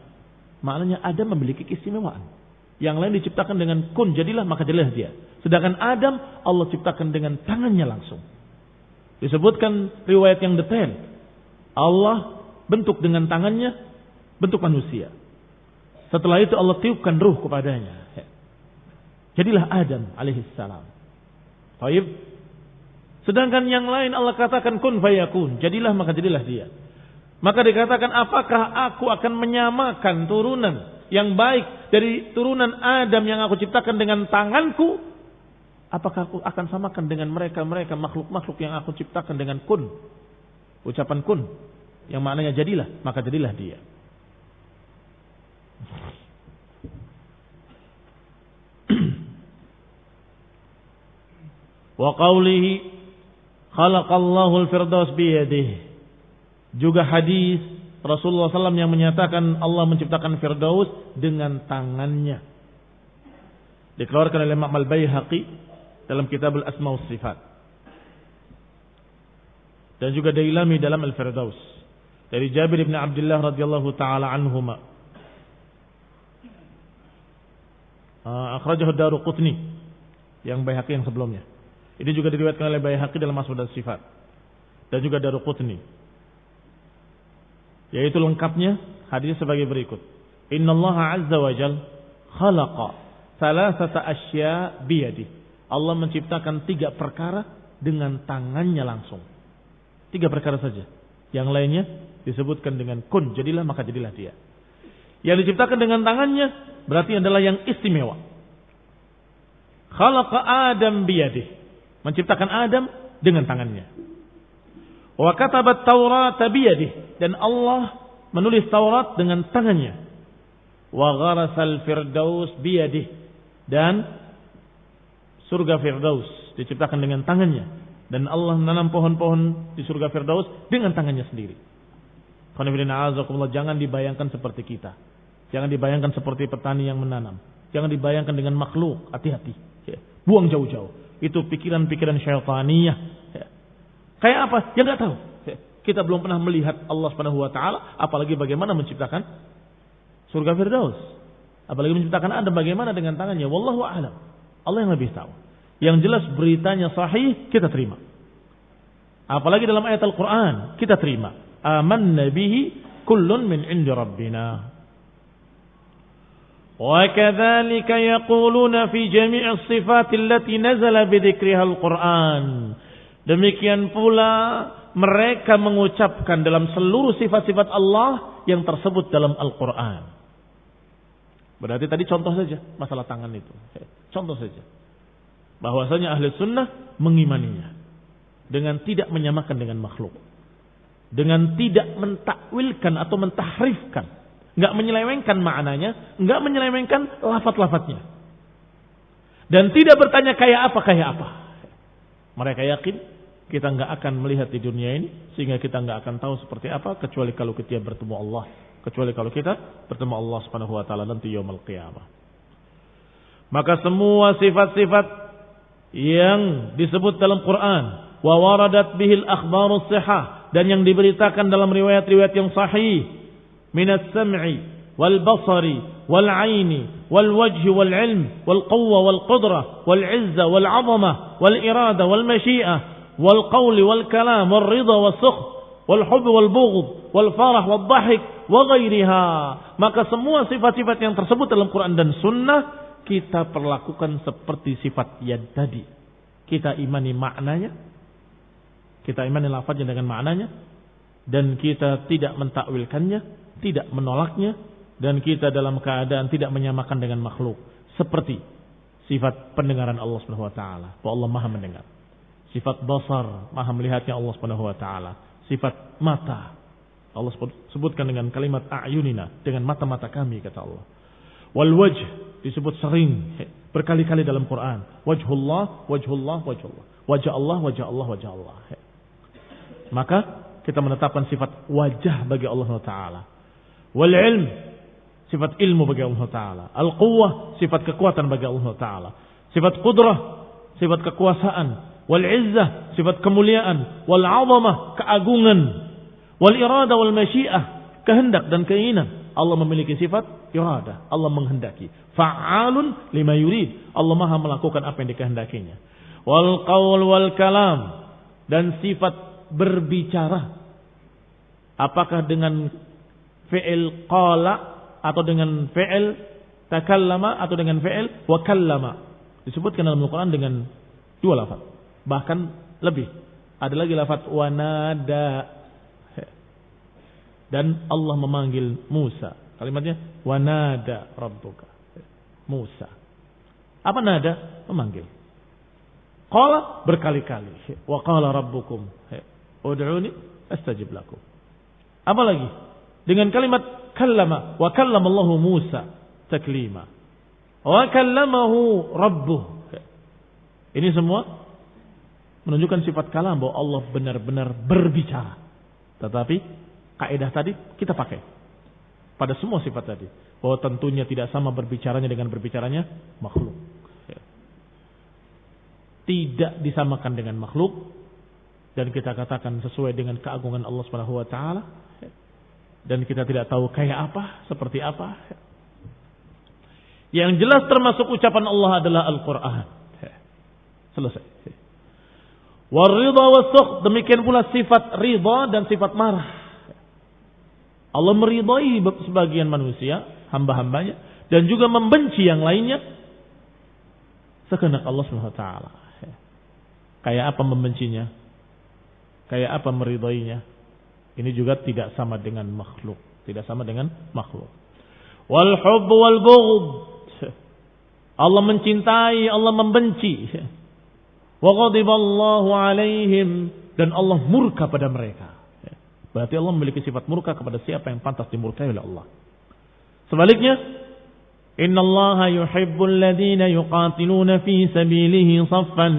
Maknanya Adam memiliki keistimewaan. Yang lain diciptakan dengan kun, jadilah, maka jadilah dia. Sedangkan Adam Allah ciptakan dengan tangannya langsung. Disebutkan riwayat yang detail. Allah bentuk dengan tangannya bentuk manusia. Setelah itu Allah tiupkan ruh kepadanya. Jadilah Adam alaihissalam. Baik. Sedangkan yang lain Allah katakan kun fayakun. Jadilah maka jadilah dia. Maka dikatakan apakah aku akan menyamakan turunan yang baik dari turunan Adam yang aku ciptakan dengan tanganku? Apakah aku akan samakan dengan mereka makhluk-makhluk yang aku ciptakan dengan kun? Ucapan kun yang maknanya jadilah, maka jadilah dia. Wa qawlihi khalaqallahu al-firdaus biyadihi. Juga hadis Rasulullah SAW yang menyatakan Allah menciptakan firdaus dengan tangannya. Dikeluarkan oleh Imam Al-Baihaqi dalam kitab Al-Asma wa Sifat. Dan juga Dailami dalam Al-Firdaus. Dari Jabir bin Abdullah radhiyallahu taala anhuma. Akhrajahu Daruqutni yang Baihaqi yang sebelumnya. Ini juga diriwayatkan oleh Baihaqi dalam Asma dan Sifat. Dan juga Daruqutni. Yaitu lengkapnya hadis sebagai berikut. Innallaha azza wa jal khalaqa thalathata asya biyadi. Allah menciptakan 3 perkara dengan tangannya langsung. 3 perkara saja. Yang lainnya disebutkan dengan kun, jadilah maka jadilah dia. Yang diciptakan dengan tangannya berarti adalah yang istimewa. Khalaqa Adam biyadi. Menciptakan Adam dengan tangannya. Wa katabat Taurat biyadihi, dan Allah menulis Taurat dengan tangannya. Wa gharasal firdaus biyadihi, dan surga Firdaus diciptakan dengan tangannya, dan Allah menanam pohon-pohon di surga Firdaus dengan tangannya sendiri. Jangan dibayangkan seperti kita. Jangan dibayangkan seperti petani yang menanam. Jangan dibayangkan dengan makhluk. Hati-hati. Buang jauh-jauh. Itu pikiran-pikiran syaitaniyah. Kayak apa? Ya nggak tahu. Kita belum pernah melihat Allah Subhanahu wa taala, apalagi bagaimana menciptakan surga Firdaus. Apalagi menciptakan Adam bagaimana dengan tangannya. Wallahu a'lam. Allah yang lebih tahu. Yang jelas beritanya sahih, kita terima. Apalagi dalam ayat Al-Qur'an, kita terima. Amanna bihi kullun min 'indi rabbina. Wa kadzalika yaquluna fi jami'is sifati allati nazala bi dzikriha Al-Qur'an. Demikian pula mereka mengucapkan dalam seluruh sifat-sifat Allah yang tersebut dalam Al-Quran. Berarti tadi contoh saja masalah tangan itu. Contoh saja. Bahwasanya ahli sunnah mengimaninya. Dengan tidak menyamakan dengan makhluk. Dengan tidak mentakwilkan atau mentahrifkan. Enggak menyelewengkan maknanya. Enggak menyelewengkan lafaz-lafaznya. Dan tidak bertanya kayak apa. Mereka yakin kita enggak akan melihat di dunia ini, sehingga kita enggak akan tahu seperti apa kecuali kalau kita bertemu Allah, kecuali kalau kita bertemu Allah Subhanahu wa taala nanti yaumul qiyamah. Maka semua sifat-sifat yang disebut dalam Quran, wa waradat bihil akhbarus sihah, dan yang diberitakan dalam riwayat-riwayat yang sahih, minas sam'i wal basari wal aini wal wajhi wal ilm wal quwwa wal qudrah wal izza wal 'azamah wal irada wal masyiah wal qawli wal kalam wal ridha wal sukh wal hubb wal bughd wal farah wal dhahik wa ghairiha. Maka semua sifat-sifat yang tersebut dalam Quran dan Sunnah kita perlakukan seperti sifat yang tadi. Kita imani maknanya, kita imani lafaznya dengan maknanya, dan kita tidak mentakwilkannya, tidak menolaknya, dan kita dalam keadaan tidak menyamakan dengan makhluk. Seperti sifat pendengaran Allah Subhanahu wa taala, bahwa Allah Maha mendengar. Sifat basar, Maha melihatnya Allah Subhanahu wa taala. Sifat mata, Allah sebutkan dengan kalimat a'yunina, dengan mata-mata kami kata Allah. Wal wajh disebut sering berkali-kali dalam Quran. Wajhullah, wajhullah, wajhullah. Wajah Allah, wajah Allah, wajah Allah. Maka kita menetapkan sifat wajah bagi Allah Taala. Wal ilm, sifat ilmu bagi Allah Taala. Al quwwah, sifat kekuatan bagi Allah Taala. Sifat qudrah, sifat kekuasaan. Wal izzah, sifat kemuliaan. Wal 'azamah, keagungan. Wal irada wal masyiah, kehendak dan keinginan Allah memiliki sifat iradah. Allah menghendaki. Fa'alun lima yurid. Allah maha melakukan apa yang dikehendakinya. Wal qaul wal kalam. Dan sifat berbicara. Apakah dengan fi'il qala atau dengan fi'il takallama atau dengan fi'il wa kallama. Disebutkan dalam Al-Quran dengan dua lafaz. Bahkan lebih. Ada lagi lafaz wanada. Dan Allah memanggil Musa. Kalimatnya wanada rabbuka. Musa. Apa nada? Memanggil. Qala berkali-kali. Wa qala rabbukum ud'uni astajib lakum. Apa lagi? Dengan kalimat kallama. Wa kallamallahu Musa taklima. Wa kallamahu rabbuh. Ini semua menunjukkan sifat kalam bahwa Allah benar-benar berbicara. Tetapi kaidah tadi kita pakai pada semua sifat tadi. Bahwa tentunya tidak sama berbicaranya dengan berbicaranya makhluk. Tidak disamakan dengan makhluk. Dan kita katakan sesuai dengan keagungan Allah Subhanahu wa taala. Dan kita tidak tahu kayak apa, seperti apa. Yang jelas termasuk ucapan Allah adalah Al-Quran. Selesai. Waridha was-sukht, demikian pula sifat ridha dan sifat marah. Allah meridai sebagian manusia, hamba-hambanya, dan juga membenci yang lainnya sekehendak Allah Subhanahu wa taala. Kayak apa membencinya? Kayak apa meridainya? Ini juga tidak sama dengan makhluk, tidak sama dengan makhluk. Wal hubb wal bughd. Allah mencintai, Allah membenci. Wa ghadiballahu alaihim, dan Allah murka pada mereka. Berarti Allah memiliki sifat murka kepada siapa yang pantas dimurkai oleh Allah. Sebaliknya, innallaha yuhibbul ladzina yuqatiluna fi sabilihi saffan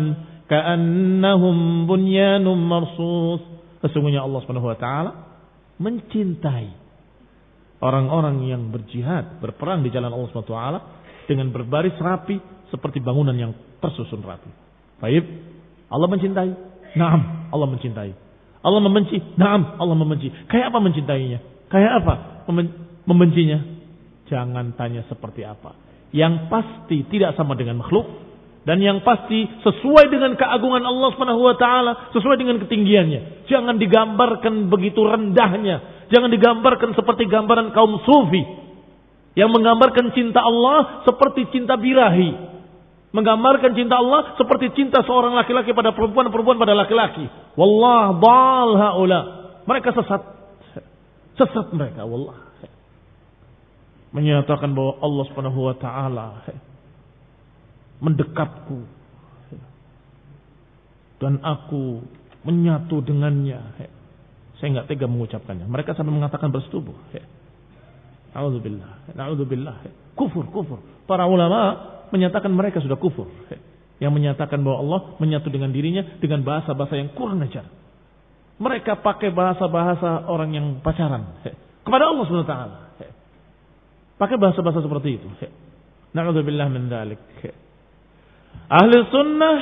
ka'annahum bunyanun marsus. Sesungguhnya Allah Subhanahu wa taala mencintai orang-orang yang berjihad, berperang di jalan Allah Subhanahu wa taala dengan berbaris rapi seperti bangunan yang tersusun rapi. Baik, Allah mencintai. Naam, Allah mencintai. Allah membenci. Naam, Allah membenci. Kayak apa mencintainya? Kayak apa membencinya? Jangan tanya seperti apa. Yang pasti tidak sama dengan makhluk. Dan yang pasti sesuai dengan keagungan Allah Subhanahu wa taala, sesuai dengan ketinggiannya. Jangan digambarkan begitu rendahnya. Jangan digambarkan seperti gambaran kaum sufi yang menggambarkan cinta Allah seperti cinta birahi. Menggambarkan cinta Allah seperti cinta seorang laki-laki pada perempuan, perempuan pada laki-laki. Wallah dhal haula. Mereka sesat. Sesat mereka, wallah. Menyatakan bahwa Allah Subhanahu wa taala mendekatku dan aku menyatu dengannya. Saya enggak tega mengucapkannya. Mereka sampai mengatakan bersetubuh. A'udzubillah. Na'udzubillah. Kufur. Para ulama menyatakan mereka sudah kufur. Yang menyatakan bahwa Allah menyatu dengan dirinya dengan bahasa-bahasa yang kurang ajar. Mereka pakai bahasa-bahasa orang yang pacaran kepada Allah Subhanahu wa taala. Pakai bahasa-bahasa seperti itu. Na'udzubillah min dzalik. Ahli sunnah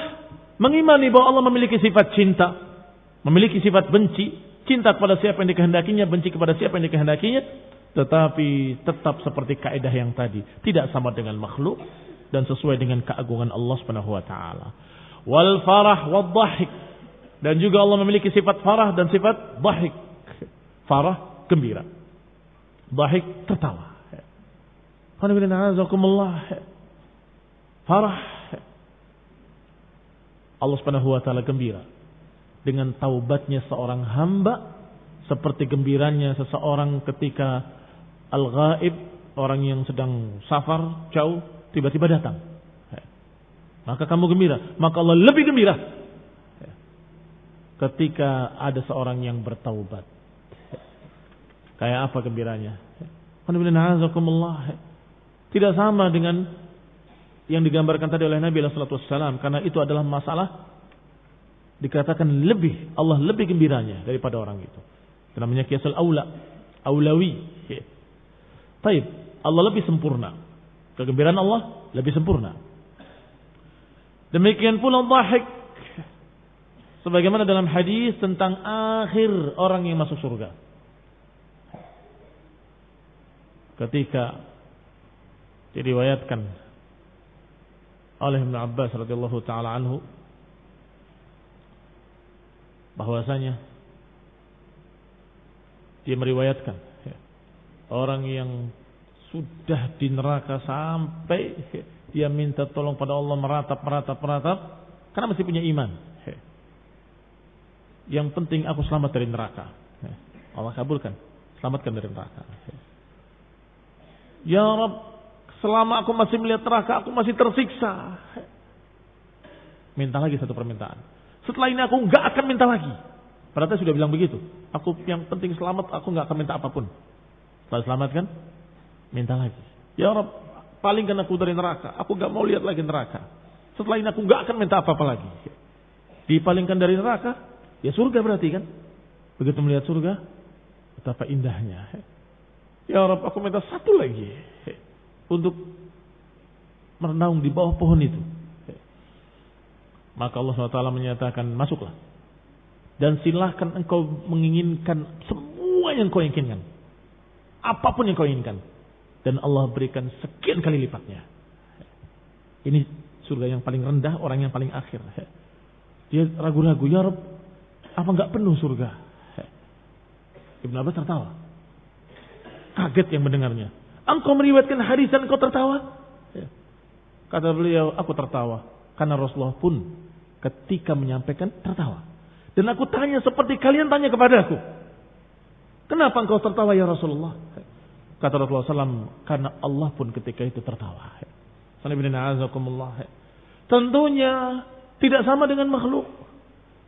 mengimani bahwa Allah memiliki sifat cinta, memiliki sifat benci, cinta kepada siapa yang dikehendakinya, benci kepada siapa yang dikehendakinya, tetapi tetap seperti kaidah yang tadi, tidak sama dengan makhluk dan sesuai dengan keagungan Allah Subhanahu wa taala. Wal farah wad dhahik, dan juga Allah memiliki sifat farah dan sifat dhahik. Farah gembira, dhahik tertawa. Farah, Allah Subhanahu wa taala gembira dengan taubatnya seorang hamba seperti gembiranya seseorang ketika al-ghaib, orang yang sedang safar jauh tiba-tiba datang. Maka kamu gembira, maka Allah lebih gembira ketika ada seorang yang bertaubat. Kayak apa gembiranya? Tidak sama dengan yang digambarkan tadi oleh Nabi sallallahu alaihi wasallam, karena itu adalah masalah dikatakan lebih, Allah lebih gembiranya daripada orang itu. Itu namanya qiyasul aulawi. Baik, Allah lebih sempurna. Kegembiraan Allah lebih sempurna. Demikian pula dhahik, sebagaimana dalam hadis tentang akhir orang yang masuk surga. ketika diriwayatkan oleh Ibnu Abbas radhiyallahu taala anhu bahwasanya dia meriwayatkan orang yang sudah di neraka sampai dia minta tolong pada Allah meratap karena masih punya iman. Yang penting aku selamat dari neraka. Allah kabulkan, selamatkan dari neraka. Ya Rabb, selama aku masih melihat neraka, aku masih tersiksa. Minta lagi satu permintaan. Setelah ini aku enggak akan minta lagi. Padahal sudah bilang begitu. Aku yang penting selamat, aku enggak akan minta apapun. Setelah selamatkan, minta lagi. Ya Rabb, palingkan aku dari neraka. Aku enggak mau lihat lagi neraka. Setelah ini aku enggak akan minta apa-apa lagi. Dipalingkan dari neraka, ya surga berarti kan. Begitu melihat surga, betapa indahnya. Ya Rabb, aku minta satu lagi untuk merenung di bawah pohon itu. Maka Allah SWT menyatakan, masuklah. Dan silahkan engkau menginginkan semua yang kau inginkan. Apapun yang kau inginkan. Dan Allah berikan sekian kali lipatnya. Ini surga yang paling rendah, orang yang paling akhir. Dia ragu-ragu, ya Rabb, apa enggak penuh surga? Ibnu Abbas tertawa. Kaget yang mendengarnya. Engkau meriwayatkan hadis dan engkau tertawa? Kata beliau, aku tertawa. Karena Rasulullah pun ketika menyampaikan tertawa. Dan aku tanya seperti kalian tanya kepada aku. Kenapa engkau tertawa ya Rasulullah? Kata Rasulullah SAW, karena Allah pun ketika itu tertawa. Tentunya tidak sama dengan makhluk.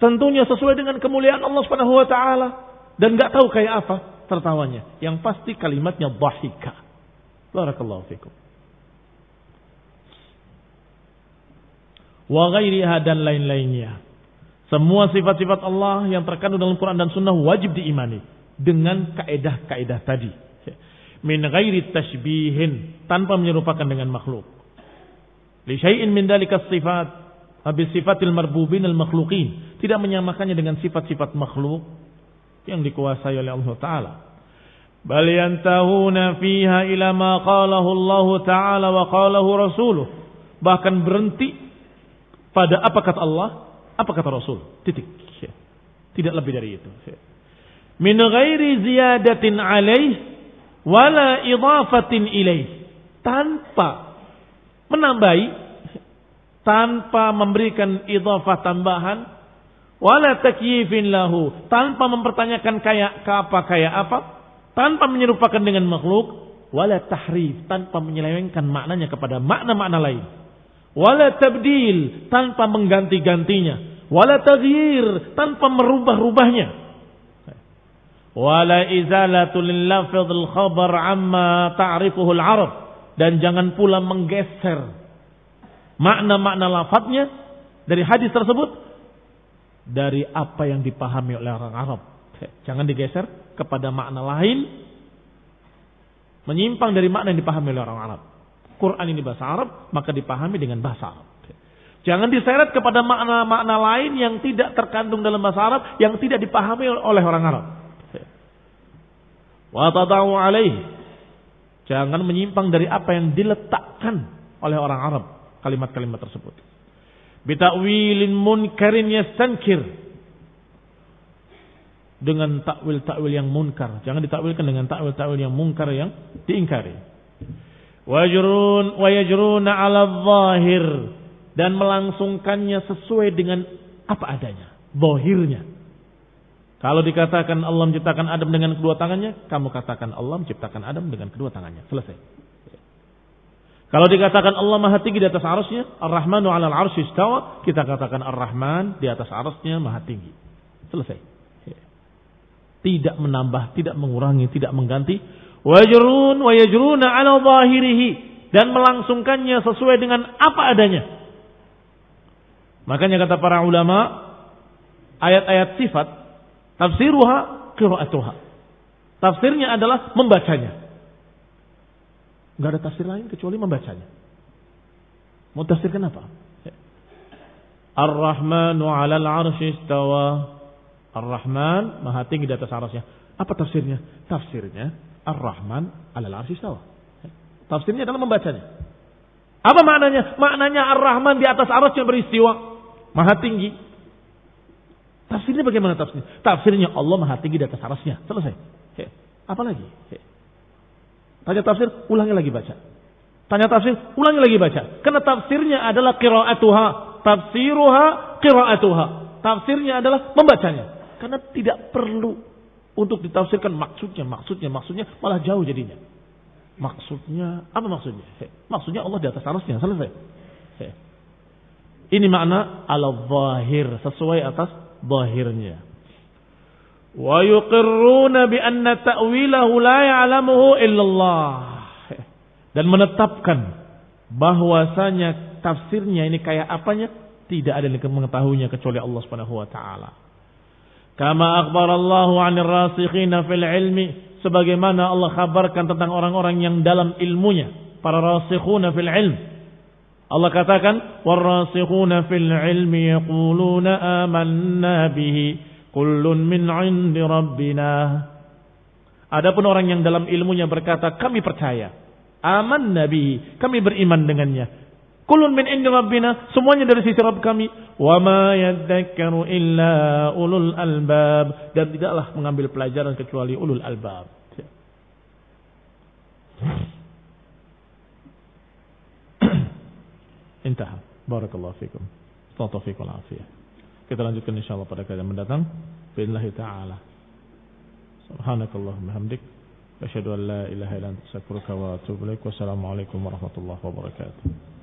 Tentunya sesuai dengan kemuliaan Allah Subhanahu wa taala dan enggak tahu kayak apa tertawanya. Yang pasti kalimatnya dhahika. Barakallahu fikum. Wa ghairiha dan lain-lainnya. Semua sifat-sifat Allah yang terkandung dalam Quran dan Sunnah wajib diimani dengan kaedah-kaedah tadi. Min ghairi tashbihin, tanpa menyerupakan dengan makhluk. Li syai'in min dalika sifat, habis sifatil marbubin al makhluqin, tidak menyamakannya dengan sifat-sifat makhluk yang dikuasai oleh Allah Taala. Bal yantahuna fiha ila ma qalahu Allah Taala wa qalahu rasuluh. Bahkan berhenti pada apa kata Allah, apa kata Rasul. Titik. Tidak lebih dari itu. Min ghairi ziyadatin alaih wala idhafatin ilaih. Tanpa menambahi, tanpa memberikan idhafah tambahan, wala takyifin lahu, tanpa mempertanyakan kayak apa, tanpa menyerupakan dengan makhluk, wala tahrif, tanpa menyelewengkan maknanya kepada makna-makna lain, wala tabdil, tanpa mengganti-gantinya, wala taghyir, tanpa merubah-rubahnya, wala izalatul lafzul khabar amma ta'rifuhu al-arab, dan jangan pula menggeser makna-makna lafadznya dari hadis tersebut dari apa yang dipahami oleh orang Arab. Jangan digeser kepada makna lain, menyimpang dari makna yang dipahami oleh orang Arab. Quran ini bahasa Arab, maka dipahami dengan bahasa Arab. Jangan diseret kepada makna-makna lain yang tidak terkandung dalam bahasa Arab, yang tidak dipahami oleh orang Arab. Wa tadau alaih, jangan menyimpang dari apa yang diletakkan oleh orang Arab kalimat-kalimat tersebut. Bita'wilin munkarin yastankir, dengan takwil-takwil yang munkar. Jangan ditakwilkan dengan takwil-takwil yang munkar yang diingkari. Wa yajruna 'ala adh-dhahir, dan melangsungkannya sesuai dengan apa adanya, zahirnya. Kalau dikatakan Allah menciptakan Adam dengan kedua tangannya, kamu katakan Allah menciptakan Adam dengan kedua tangannya. Selesai. Kalau dikatakan Allah maha tinggi di atas arasnya, Ar-Rahmanu 'alal 'arsy istawa, kita katakan Ar-Rahman di atas arasnya maha tinggi. Selesai. Tidak menambah, tidak mengurangi, tidak mengganti. Wa yajruna 'ala zahirihi, dan melangsungkannya sesuai dengan apa adanya. Makanya kata para ulama, ayat-ayat sifat tafsiruha qira'atuha. Tafsirnya adalah membacanya. Enggak ada tafsir lain kecuali membacanya. Mau tafsirkan apa? Ar-Rahmanu 'alal 'arsy istawa. Ar-Rahman maha tinggi di atas arasnya. Apa tafsirnya? Tafsirnya Ar-Rahman 'alal 'arsy istawa. Tafsirnya adalah membacanya. Apa maknanya? Maknanya Ar-Rahman di atas arasy beristiwa, maha tinggi. Tafsirnya bagaimana tafsirnya? Tafsirnya Allah maha tinggi di atas arasy-Nya. Selesai. Apa lagi? Tanya tafsir, ulangi lagi baca. Tanya tafsir, ulangi lagi baca. Karena tafsirnya adalah qiraatuha, tafsiruha qiraatuha. Tafsirnya adalah membacanya. Karena tidak perlu untuk ditafsirkan maksudnya, malah jauh jadinya. Maksudnya, apa maksudnya? Maksudnya Allah di atas arasy-Nya, selesai. Ini makna al-zahir, sesuai atas zahirnya. Wa yuqirruna bi anna ta'wilahu la ya'lamuhu illallah. Dan menetapkan bahwasanya tafsirnya ini kayak apanya tidak ada yang mengetahuinya kecuali Allah Subhanahu wa taala. Kama akhbarallahu 'anil rasikhina fil ilmi, sebagaimana Allah kabarkan tentang orang-orang yang dalam ilmunya, para rasikhuna fil ilm. Allah katakan, "War-rasikhuna fil ilmi yaquluna amanna bihi kullun min 'indi rabbina." Adapun orang yang dalam ilmunya berkata, kami percaya, amanna bihi, kami beriman dengannya. Kullun min 'indi rabbina, semuanya dari sisi Rabb kami. Wa ma yadhakkaru illa ulul albab, dan tidaklah mengambil pelajaran kecuali ulul albab. Intah. Barakallahu fikum. Taufiq wal afiyah. Kita lanjutkan insyaallah pada kali mendatang. Billahi taala. Subhanakallahumma hamdik, asyhadu an la ilaha illa anta astaghfiruka wa atubu ilaik. Wassalamualaikum warahmatullahi wabarakatuh.